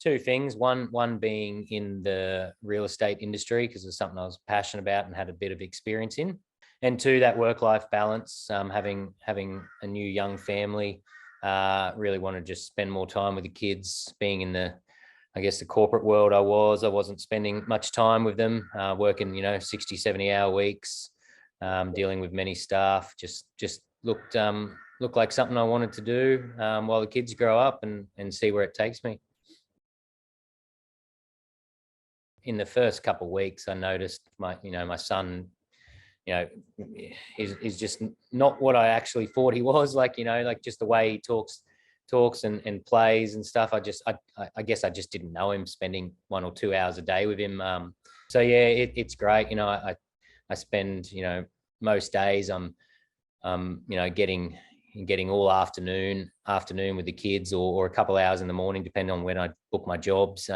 two things. One being in the real estate industry, because it's something I was passionate about and had a bit of experience in. And two, that work-life balance, having a new young family, really want to just spend more time with the kids. Being in the, I guess, the corporate world I wasn't spending much time with them, working, 60, 70-hour weeks, dealing with many staff, just looked like something I wanted to do while the kids grow up and see where it takes me. In the first couple of weeks, I noticed my son, is just not what I actually thought he was. Like just the way he talks and plays and stuff. I guess I just didn't know him, spending 1 or 2 hours a day with him. So yeah, it's great. I spend, most days I'm getting all afternoon with the kids, or a couple of hours in the morning, depending on when I book my jobs.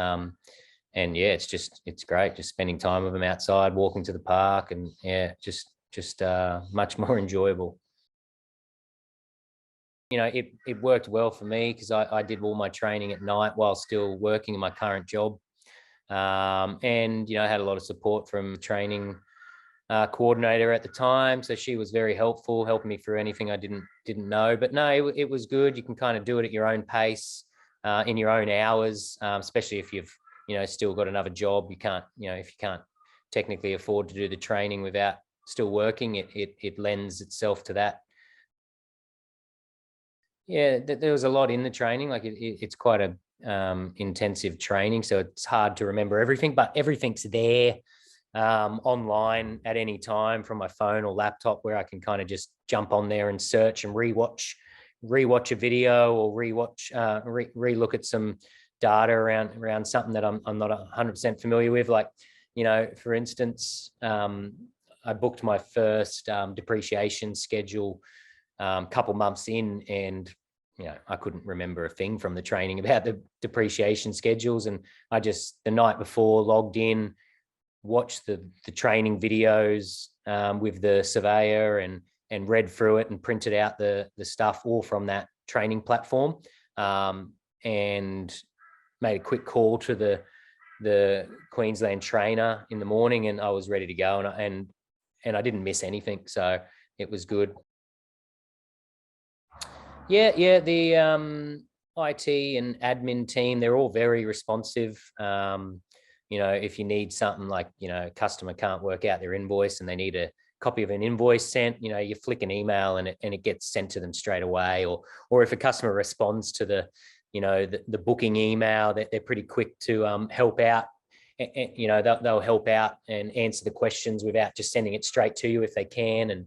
And yeah, it's great just spending time with them outside, walking to the park, and yeah, just much more enjoyable. It worked well for me because I did all my training at night while still working in my current job. And I had a lot of support from training coordinator at the time, so she was very helpful, helping me through anything I didn't know. But no, it was good. You can kind of do it at your own pace, in your own hours, especially if you've still got another job. You can't, if you can't technically afford to do the training without still working, it lends itself to that. Yeah, there was a lot in the training. Like it's quite a intensive training, so it's hard to remember everything, but everything's there online at any time from my phone or laptop, where I can kind of just jump on there and search and rewatch a video, or relook at some data around something that I'm not 100% familiar with. Like, for instance, I booked my first depreciation schedule couple months in, and I couldn't remember a thing from the training about the depreciation schedules. And I just, the night before, logged in, watched the training videos with the surveyor, and read through it and printed out the stuff all from that training platform, and made a quick call to the Queensland trainer in the morning, and I was ready to go, and I didn't miss anything, so it was good. Yeah, the IT and admin team, they're all very responsive. If you need something, like, a customer can't work out their invoice and they need a copy of an invoice sent, you flick an email and it gets sent to them straight away. Or if a customer responds to the booking email, they're pretty quick to help out. They'll help out and answer the questions without just sending it straight to you if they can. And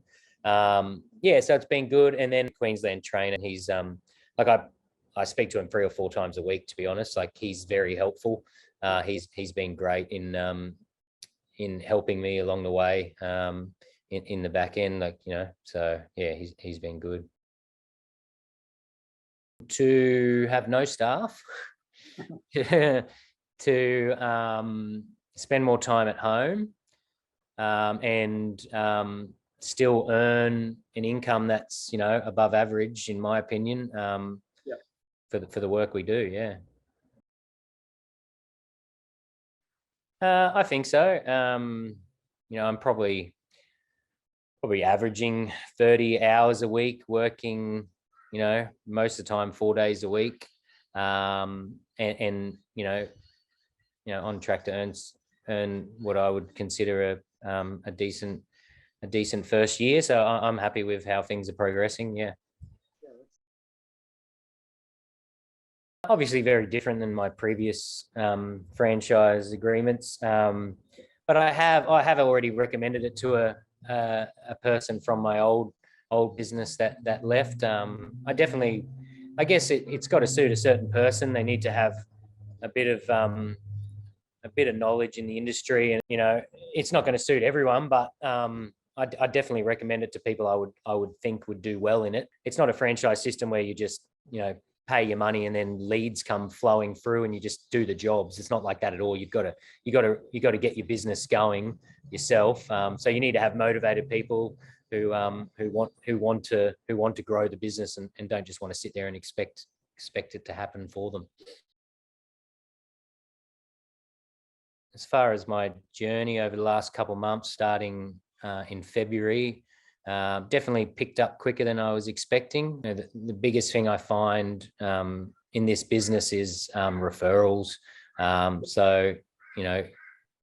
yeah, so it's been good. And then Queensland trainer, he's like, I speak to him 3 or 4 times a week, to be honest. Like, he's very helpful. He's been great in helping me along the way, in the back end, like, so yeah, he's been good. To have no staff, to spend more time at home, and still earn an income that's above average, in my opinion, for the work we do. Yeah. I think so. I'm probably averaging 30 hours a week, working, most of the time 4 days a week, and on track to earn what I would consider a decent first year. So I'm happy with how things are progressing. Yeah. Obviously very different than my previous franchise agreements, but I have already recommended it to a person from my old business that left. I guess it's got to suit a certain person. They need to have a bit of knowledge in the industry, and it's not going to suit everyone, but I definitely recommend it to people I would think would do well in it. It's not a franchise system where you just pay your money and then leads come flowing through and you just do the jobs. It's not like that at all. You got to get your business going yourself. So you need to have motivated people who want to grow the business, and don't just want to sit there and expect it to happen for them. as far as my journey over the last couple of months, starting in February, definitely picked up quicker than I was expecting. The biggest thing I find in this business is referrals. So,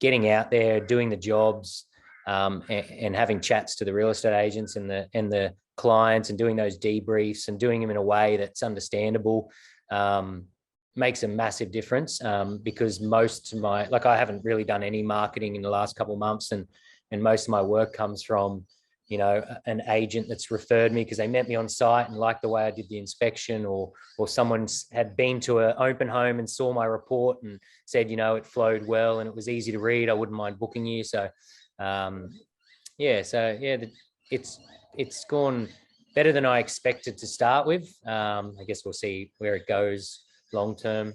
getting out there, doing the jobs, and having chats to the real estate agents and the clients, and doing those debriefs and doing them in a way that's understandable, makes a massive difference. Because most of I haven't really done any marketing in the last couple of months, and most of my work comes from an agent that's referred me because they met me on site and liked the way I did the inspection, or someone's had been to an open home and saw my report and said, it flowed well and it was easy to read. I wouldn't mind booking you. So, it's gone better than I expected to start with. I guess we'll see where it goes long term.